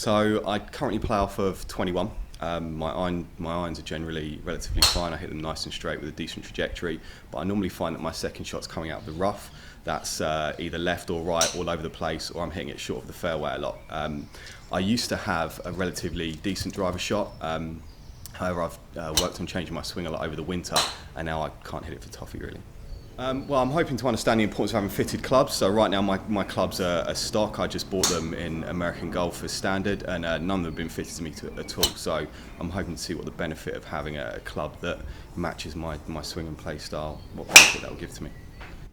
So I currently play off of 21. My irons are generally relatively fine. I hit them nice and straight with a decent trajectory, but I normally find that my second shot's coming out of the rough. That's either left or right, all over the place, or I'm hitting it short of the fairway a lot. I used to have a relatively decent driver shot. However, I've worked on changing my swing a lot over the winter, and now I can't hit it for toffee really. Well, I'm hoping to understand the importance of having fitted clubs. So right now my clubs are stock. I just bought them in American Golf as standard, and none of them have been fitted to me at all. So I'm hoping to see what the benefit of having a club that matches my swing and play style, what benefit that will give to me.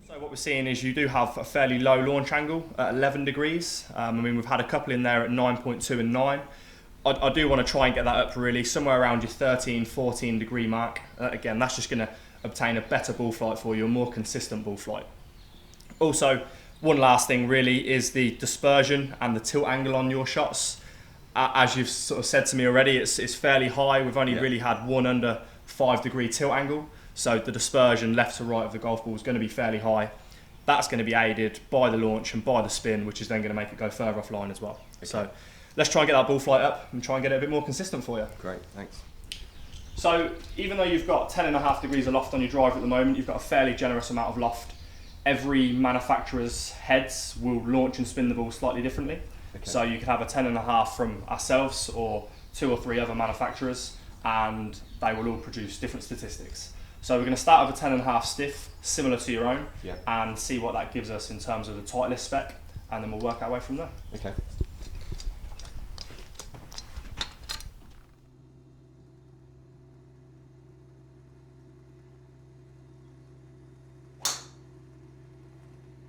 So what we're seeing is you do have a fairly low launch angle at 11 degrees. I mean, we've had a couple in there at 9.2 and 9. I do want to try and get that up really somewhere around your 13, 14 degree mark. Again, that's just going to obtain a better ball flight for you, a more consistent ball flight. Also, one last thing really is the dispersion and the tilt angle on your shots. As you've sort of said to me already, it's fairly high. We've only really had one under 5 degree tilt angle. So the dispersion left to right of the golf ball is going to be fairly high. That's going to be aided by the launch and by the spin, which is then going to make it go further offline as well. Okay. So let's try and get that ball flight up and try and get it a bit more consistent for you. Great, thanks. So even though you've got 10.5 degrees of loft on your driver at the moment, you've got a fairly generous amount of loft. Every manufacturer's heads will launch and spin the ball slightly differently. Okay. So you could have a 10.5 from ourselves or 2 or 3 other manufacturers, and they will all produce different statistics. So we're going to start with a 10.5 stiff, similar to your own, and see what that gives us in terms of the Titleist spec, and then we'll work our way from there. Okay.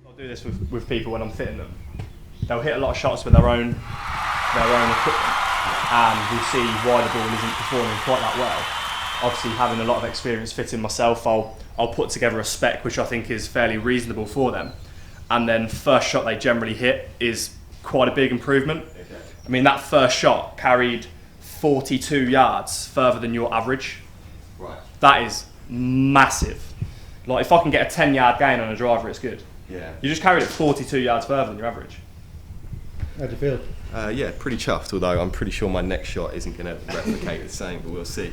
I'll do this with people when I'm fitting them. They'll hit a lot of shots with their own equipment, and we'll see why the ball isn't performing quite that well. Obviously, having a lot of experience fitting myself, I'll put together a spec which I think is fairly reasonable for them, and then first shot they generally hit is quite a big improvement. Okay. I mean, that first shot carried 42 yards further than your average. Right. That is massive. Like, if I can get a 10-yard gain on a driver, it's good. Yeah. You just carried it 42 yards further than your average. How'd you feel? Yeah, pretty chuffed, although I'm pretty sure my next shot isn't going to replicate the same, but we'll see.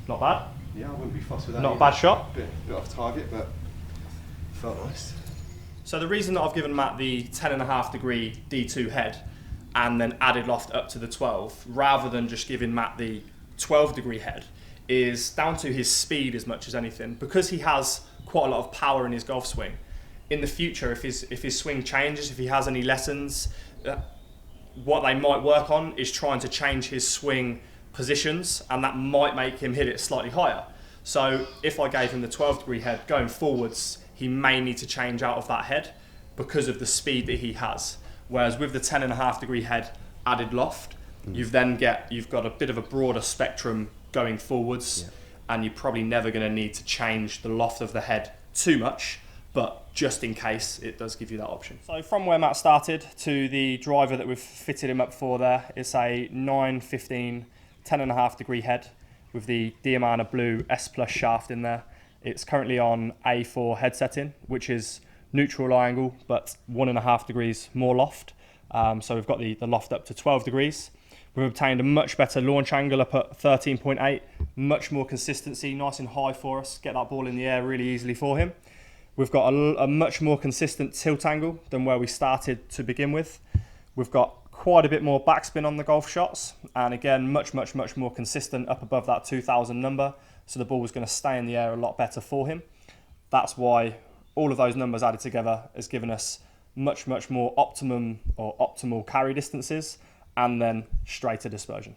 Not bad. Yeah, I wouldn't be fussed with that. Not a bad shot. Bit off target, but felt nice. So the reason that I've given Matt the 10.5 degree D2 head and then added loft up to the 12, rather than just giving Matt the 12 degree head, is down to his speed as much as anything. Because he has quite a lot of power in his golf swing, in the future, if his swing changes, if he has any lessons, what they might work on is trying to change his swing positions, and that might make him hit it slightly higher. So if I gave him the 12 degree head going forwards, he may need to change out of that head because of the speed that he has. Whereas with the 10.5 degree head added loft, you've got a bit of a broader spectrum going forwards, and you're probably never going to need to change the loft of the head too much, but just in case, it does give you that option. So from where Matt started to the driver that we've fitted him up for there, it's a 915 10.5 degree head with the Diamana Blue S Plus shaft in there. It's currently on A4 head setting, which is neutral eye angle, but 1.5 degrees more loft. So we've got the loft up to 12 degrees. We've obtained a much better launch angle up at 13.8, much more consistency, nice and high for us. Get that ball in the air really easily for him. We've got a much more consistent tilt angle than where we started to begin with. We've got quite a bit more backspin on the golf shots, and again, much more consistent up above that 2000 number, so the ball was going to stay in the air a lot better for him. That's why all of those numbers added together has given us much more optimal carry distances, and then straighter dispersion.